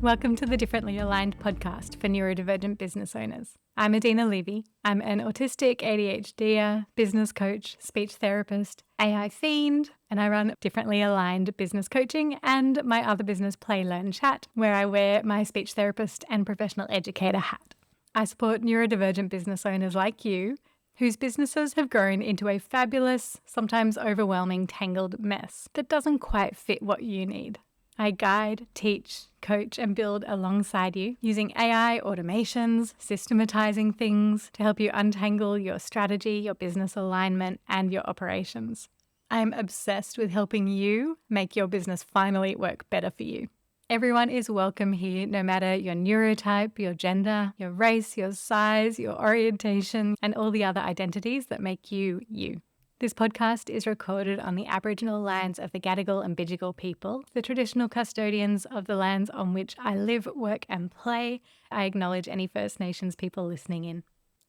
Welcome to the Differently Aligned podcast for neurodivergent business owners. I'm Adina Levy. I'm an autistic ADHDer, business coach, speech therapist, AI fiend, and I run Differently Aligned Business Coaching and my other business, Play, Learn, Chat, where I wear my speech therapist and professional educator hat. I support neurodivergent business owners like you whose businesses have grown into a fabulous, sometimes overwhelming, tangled mess that doesn't quite fit what you need. I guide, teach, coach, and build alongside you using AI, automations, systematizing things to help you untangle your strategy, your business alignment, and your operations. I'm obsessed with helping you make your business finally work better for you. Everyone is welcome here, no matter your neurotype, your gender, your race, your size, your orientation, and all the other identities that make you, you. This podcast is recorded on the Aboriginal lands of the Gadigal and Bidjigal people, the traditional custodians of the lands on which I live, work and play. I acknowledge any First Nations people listening in.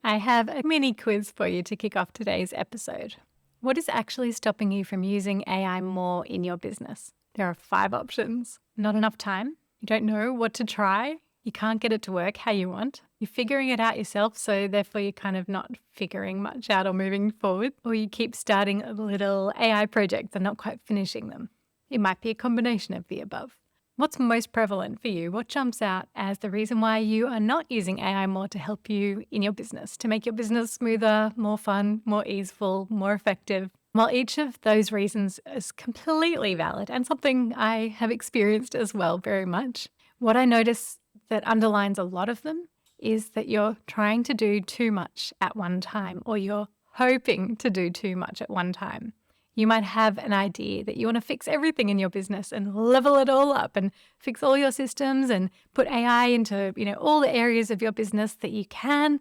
I have a mini quiz for you to kick off today's episode. What is actually stopping you from using AI more in your business? There are 5 options. Not enough time. You don't know what to try. You can't get it to work how you want. You're figuring it out yourself, so therefore you're kind of not figuring much out or moving forward. Or you keep starting little AI projects and not quite finishing them. It might be a combination of the above. What's most prevalent for you? What jumps out as the reason why you are not using AI more to help you in your business, to make your business smoother, more fun, more easeful, more effective? While each of those reasons is completely valid and something I have experienced as well very much, what I notice that underlines a lot of them is that you're trying to do too much at one time, or you're hoping to do too much at one time. You might have an idea that you want to fix everything in your business and level it all up and fix all your systems and put AI into, all the areas of your business that you can,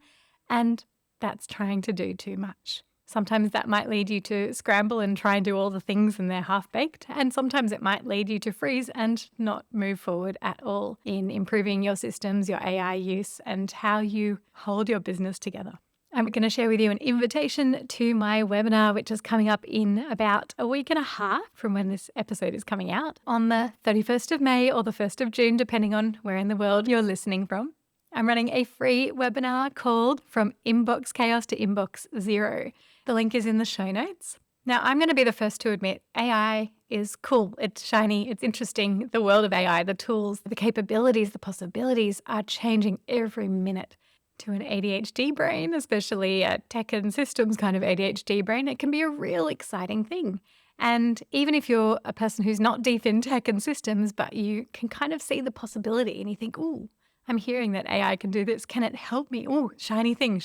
and that's trying to do too much. Sometimes that might lead you to scramble and try and do all the things and they're half-baked. And sometimes it might lead you to freeze and not move forward at all in improving your systems, your AI use, and how you hold your business together. I'm going to share with you an invitation to my webinar, which is coming up in about a week and a half from when this episode is coming out, on the 31st of May or the 1st of June, depending on where in the world you're listening from. I'm running a free webinar called From Inbox Chaos to Inbox Zero. The link is in the show notes. Now, I'm going to be the first to admit AI is cool. It's shiny. It's interesting. The world of AI, the tools, the capabilities, the possibilities are changing every minute. To an ADHD brain, especially a tech and systems kind of ADHD brain, it can be a real exciting thing. And even if you're a person who's not deep in tech and systems, but you can kind of see the possibility and you think, ooh, I'm hearing that AI can do this. Can it help me? Oh, shiny thing,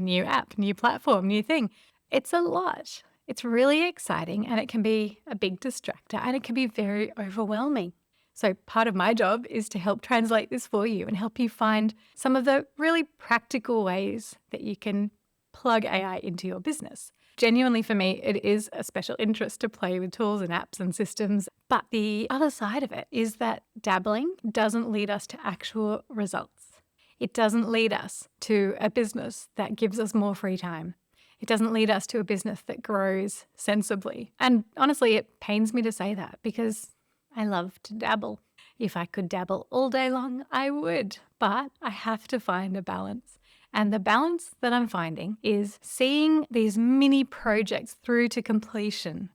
new app, new platform, new thing. It's a lot. It's really exciting and it can be a big distractor and it can be very overwhelming. So part of my job is to help translate this for you and help you find some of the really practical ways that you can plug AI into your business. Genuinely for me, it is a special interest to play with tools and apps and systems. But the other side of it is that dabbling doesn't lead us to actual results. It doesn't lead us to a business that gives us more free time. It doesn't lead us to a business that grows sensibly. And honestly, it pains me to say that because I love to dabble. If I could dabble all day long, I would. But I have to find a balance. And the balance that I'm finding is seeing these mini projects through to completion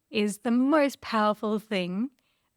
is the most powerful thing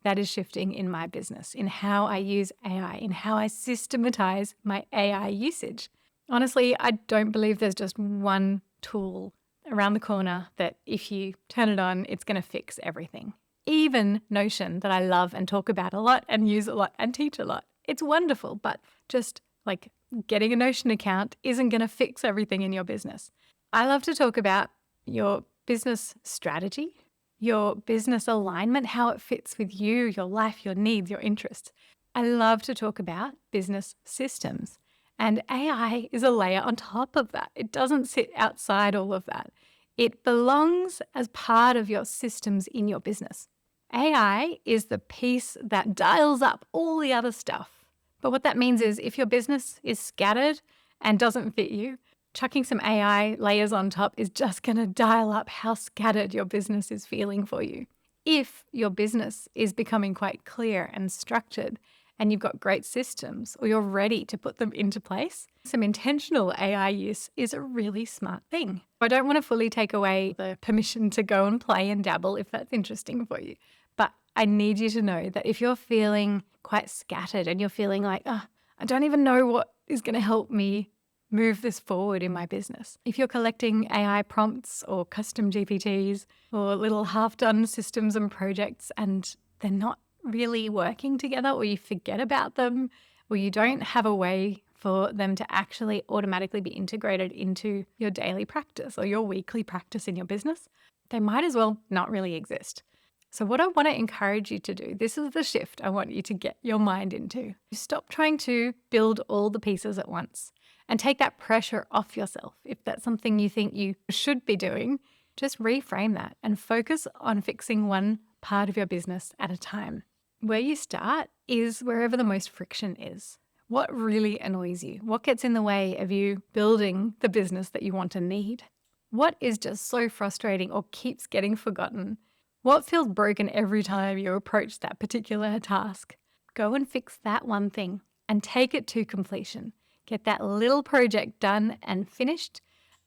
that is shifting in my business, in how I use AI, in how I systematize my AI usage. Honestly, I don't believe there's just one tool around the corner that if you turn it on, it's going to fix everything. Even Notion, that I love and talk about a lot and use a lot and teach a lot. It's wonderful, but just like getting a Notion account isn't going to fix everything in your business. I love to talk about your business strategy, your business alignment, how it fits with you, your life, your needs, your interests. I love to talk about business systems. And AI is a layer on top of that. It doesn't sit outside all of that. It belongs as part of your systems in your business. AI is the piece that dials up all the other stuff. But what that means is if your business is scattered and doesn't fit you, chucking some AI layers on top is just going to dial up how scattered your business is feeling for you. If your business is becoming quite clear and structured and you've got great systems or you're ready to put them into place, some intentional AI use is a really smart thing. I don't want to fully take away the permission to go and play and dabble if that's interesting for you. But I need you to know that if you're feeling quite scattered and you're feeling like, I don't even know what is going to help me move this forward in my business. If you're collecting AI prompts or custom GPTs or little half-done systems and projects and they're not really working together, or you forget about them, or you don't have a way for them to actually automatically be integrated into your daily practice or your weekly practice in your business, they might as well not really exist. So what I want to encourage you to do, this is the shift I want you to get your mind into. Stop trying to build all the pieces at once and take that pressure off yourself. If that's something you think you should be doing, just reframe that and focus on fixing one part of your business at a time. Where you start is wherever the most friction is. What really annoys you? What gets in the way of you building the business that you want and need? What is just so frustrating or keeps getting forgotten? What feels broken every time you approach that particular task? Go and fix that one thing and take it to completion. Get that little project done and finished,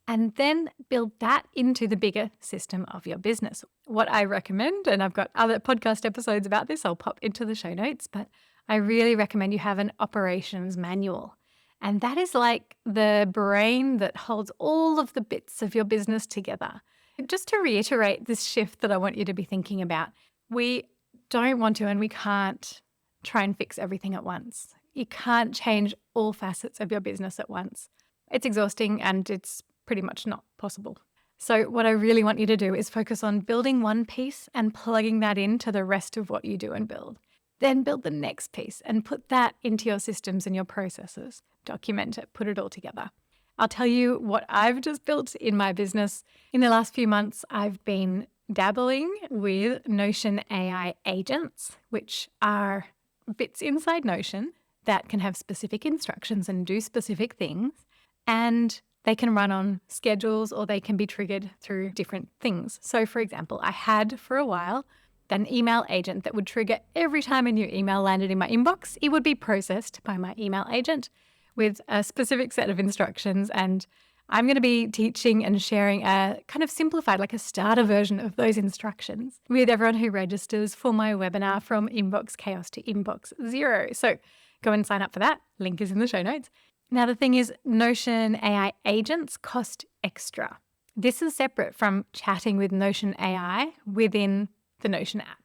and then build that into the bigger system of your business. What I recommend, and I've got other podcast episodes about this, I'll pop into the show notes, but I really recommend you have an operations manual. And that is like the brain that holds all of the bits of your business together. Just to reiterate this shift that I want you to be thinking about, we don't want to and we can't try and fix everything at once. You can't change all facets of your business at once. It's exhausting and it's pretty much not possible. So what I really want you to do is focus on building one piece and plugging that into the rest of what you do and build. Then build the next piece and put that into your systems and your processes. Document it, put it all together. I'll tell you what I've just built in my business. In the last few months, I've been dabbling with Notion AI agents, which are bits inside Notion that can have specific instructions and do specific things. And they can run on schedules or they can be triggered through different things. So for example, I had for a while an email agent that would trigger every time a new email landed in my inbox. It would be processed by my email agent with a specific set of instructions. And I'm going to be teaching and sharing a kind of simplified, like a starter version of those instructions with everyone who registers for my webinar From Inbox Chaos to Inbox Zero. So go and sign up for that. Link is in the show notes. Now, the thing is, Notion AI agents cost extra. This is separate from chatting with Notion AI within the Notion app.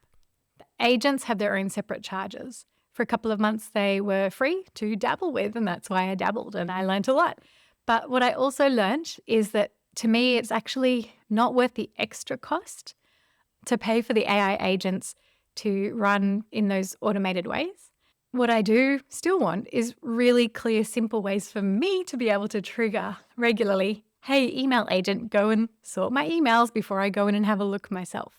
The agents have their own separate charges. For a couple of months, they were free to dabble with, and that's why I dabbled and I learned a lot. But what I also learned is that to me, it's actually not worth the extra cost to pay for the AI agents to run in those automated ways. What I do still want is really clear, simple ways for me to be able to trigger regularly, hey, email agent, go and sort my emails before I go in and have a look myself.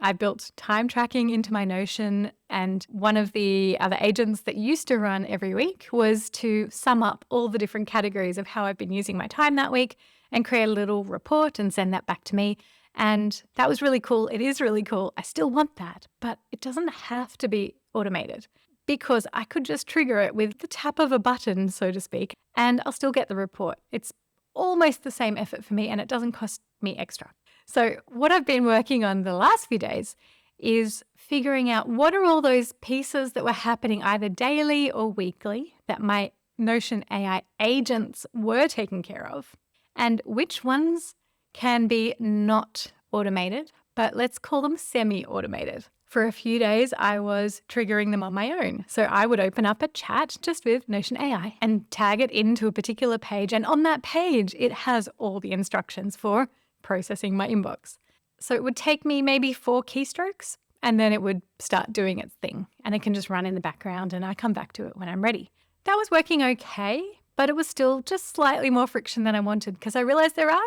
I built time tracking into my Notion, and one of the other agents that used to run every week was to sum up all the different categories of how I've been using my time that week and create a little report and send that back to me. And that was really cool. It is really cool. I still want that, but it doesn't have to be automated, because I could just trigger it with the tap of a button, so to speak, and I'll still get the report. It's almost the same effort for me and it doesn't cost me extra. So what I've been working on the last few days is figuring out what are all those pieces that were happening either daily or weekly that my Notion AI agents were taking care of, and which ones can be not automated, but let's call them semi-automated. For a few days, I was triggering them on my own. So I would open up a chat just with Notion AI and tag it into a particular page. And on that page, it has all the instructions for processing my inbox. So it would take me maybe 4 keystrokes and then it would start doing its thing. And it can just run in the background and I come back to it when I'm ready. That was working okay, but it was still just slightly more friction than I wanted, because I realized there are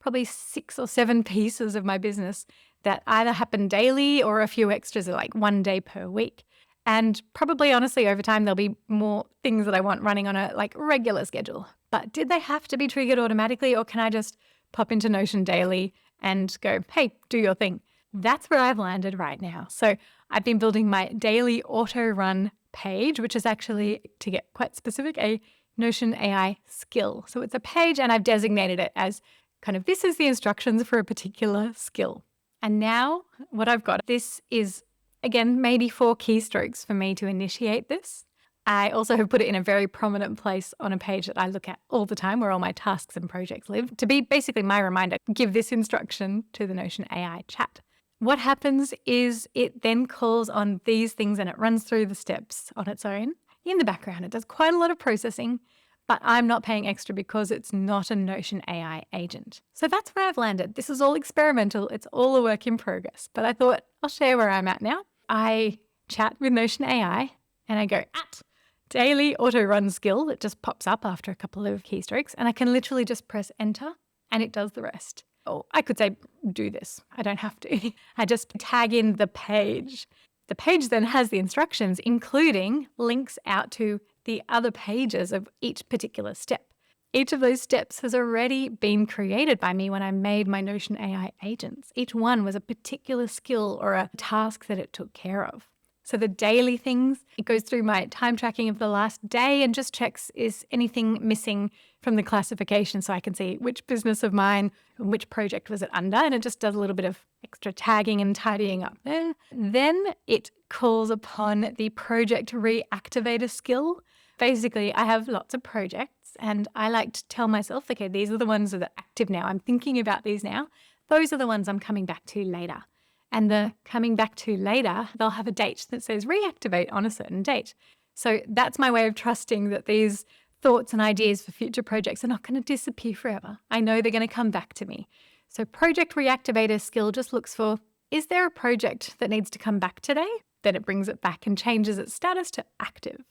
probably 6 or 7 pieces of my business that either happen daily or a few extras are like 1 day per week. And probably honestly over time, there'll be more things that I want running on a like regular schedule. But did they have to be triggered automatically, or can I just pop into Notion daily and go, hey, do your thing? That's where I've landed right now. So I've been building my daily auto run page, which is actually, to get quite specific, a Notion AI skill. So it's a page and I've designated it as kind of, this is the instructions for a particular skill. And now what I've got, this is, again, maybe 4 keystrokes for me to initiate this. I also have put it in a very prominent place on a page that I look at all the time where all my tasks and projects live, to be basically my reminder, give this instruction to the Notion AI chat. What happens is it then calls on these things and it runs through the steps on its own. In the background, it does quite a lot of processing, but I'm not paying extra because it's not a Notion AI agent. So that's where I've landed. This is all experimental. It's all a work in progress, but I thought I'll share where I'm at now. I chat with Notion AI and I go at daily auto run skill that just pops up after a couple of keystrokes, and I can literally just press enter and it does the rest. Oh, I could say do this. I don't have to. I just tag in the page. The page then has the instructions, including links out to the other pages of each particular step. Each of those steps has already been created by me when I made my Notion AI agents. Each one was a particular skill or a task that it took care of. So the daily things, it goes through my time tracking of the last day and just checks, is anything missing from the classification, so I can see which business of mine, which project was it under, and it just does a little bit of extra tagging and tidying up there. Then it calls upon the project reactivator skill. Basically, I have lots of projects and I like to tell myself, okay, these are the ones that are active now. I'm thinking about these now. Those are the ones I'm coming back to later. And the coming back to later, they'll have a date that says reactivate on a certain date. So that's my way of trusting that these thoughts and ideas for future projects are not going to disappear forever. I know they're going to come back to me. So project reactivator skill just looks for, is there a project that needs to come back today? Then it brings it back and changes its status to active.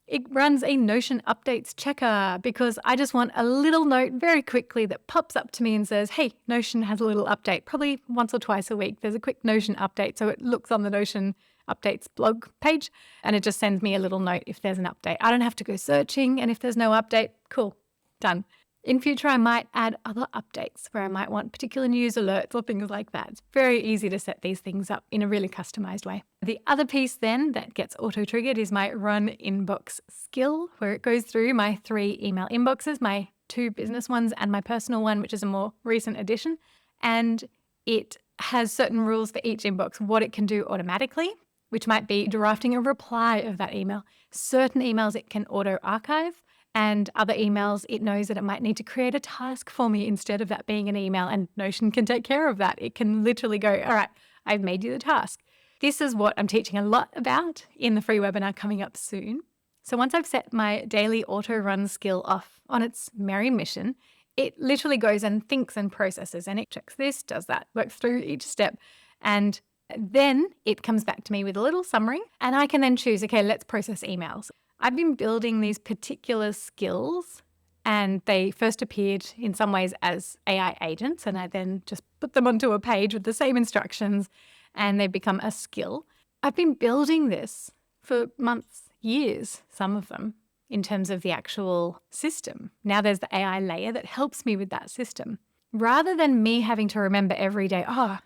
It runs a Notion updates checker because I just want a little note very quickly that pops up to me and says, hey, Notion has a little update, probably once or twice a week. There's a quick Notion update. So it looks on the Notion updates blog page and it just sends me a little note if there's an update. I don't have to go searching, and if there's no update, cool, done. In future, I might add other updates where I might want particular news alerts or things like that. It's very easy to set these things up in a really customized way. The other piece then that gets auto-triggered is my run inbox skill, where it goes through my 3 email inboxes, my 2 business ones and my personal one, which is a more recent addition. And it has certain rules for each inbox, what it can do automatically, which might be drafting a reply of that email. Certain emails it can auto-archive, and other emails, it knows that it might need to create a task for me instead of that being an email, and Notion can take care of that. It can literally go, all right, I've made you the task. This is what I'm teaching a lot about in the free webinar coming up soon. So once I've set my daily auto run skill off on its merry mission, it literally goes and thinks and processes, and it checks this, does that, works through each step, and then it comes back to me with a little summary, and I can then choose, okay, let's process emails. I've been building these particular skills, and they first appeared in some ways as AI agents, and I then just put them onto a page with the same instructions and they become a skill. I've been building this for months, years, some of them, in terms of the actual system. Now there's the AI layer that helps me with that system. Rather than me having to remember every day, oh,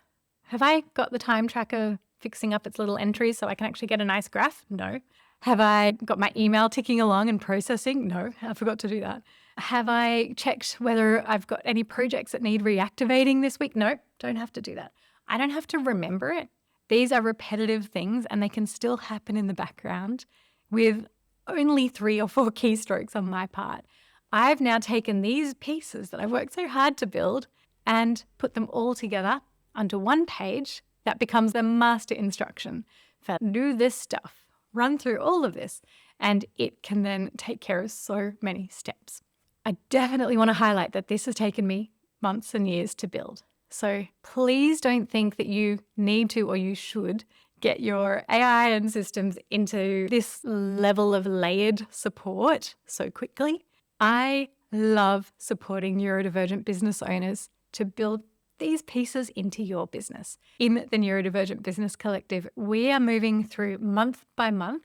have I got the time tracker fixing up its little entries so I can actually get a nice graph? No. Have I got my email ticking along and processing? No, I forgot to do that. Have I checked whether I've got any projects that need reactivating this week? No, don't have to do that. I don't have to remember it. These are repetitive things and they can still happen in the background with only 3 or 4 keystrokes on my part. I've now taken these pieces that I've worked so hard to build and put them all together onto one page that becomes the master instruction for do this stuff. Run through all of this, and it can then take care of so many steps. I definitely want to highlight that this has taken me months and years to build. So please don't think that you need to or you should get your AI and systems into this level of layered support so quickly. I love supporting neurodivergent business owners to build these pieces into your business. In the Neurodivergent Business Collective, we are moving through month by month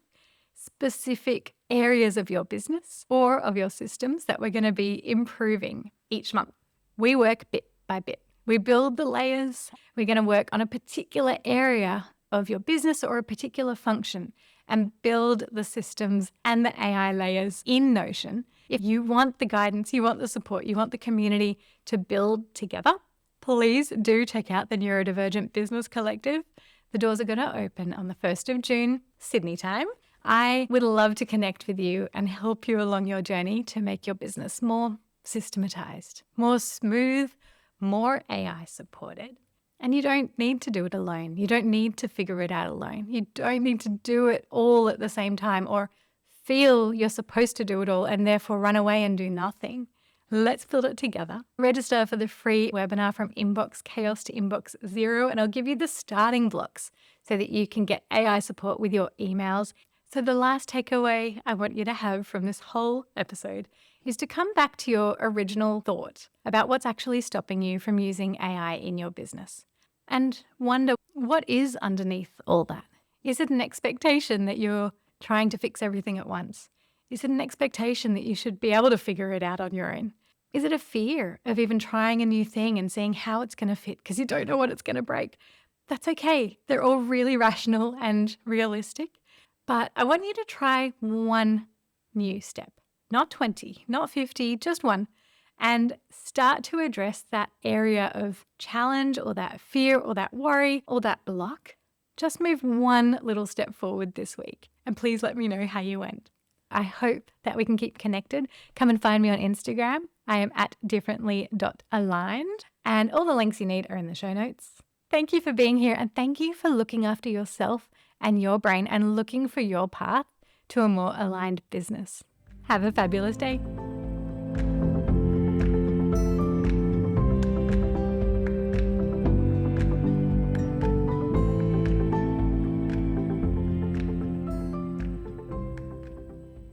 specific areas of your business or of your systems that we're going to be improving each month. We work bit by bit. We build the layers. We're going to work on a particular area of your business or a particular function. and build the systems and the AI layers in Notion, if you want the guidance, you want the support, you want the community to build together, please do check out the Neurodivergent Business Collective. The doors are going to open on the 1st of June, Sydney time. I would love to connect with you and help you along your journey to make your business more systematized, more smooth, more AI supported. And you don't need to do it alone. You don't need to figure it out alone. You don't need to do it all at the same time or feel you're supposed to do it all and therefore run away and do nothing. Let's build it together. Register for the free webinar From Inbox Chaos to Inbox Zero, and I'll give you the starting blocks so that you can get AI support with your emails. So the last takeaway I want you to have from this whole episode is to come back to your original thought about what's actually stopping you from using AI in your business and wonder what is underneath all that. Is it an expectation that you're trying to fix everything at once? Is it an expectation that you should be able to figure it out on your own? Is it a fear of even trying a new thing and seeing how it's going to fit because you don't know what it's going to break? That's okay. They're all really rational and realistic. But I want you to try one new step, not 20, not 50, just one, and start to address that area of challenge or that fear or that worry or that block. Just move one little step forward this week, and please let me know how you went. I hope that we can keep connected. Come and find me on Instagram. I am at differently.aligned, and all the links you need are in the show notes. Thank you for being here, and thank you for looking after yourself and your brain and looking for your path to a more aligned business. Have a fabulous day.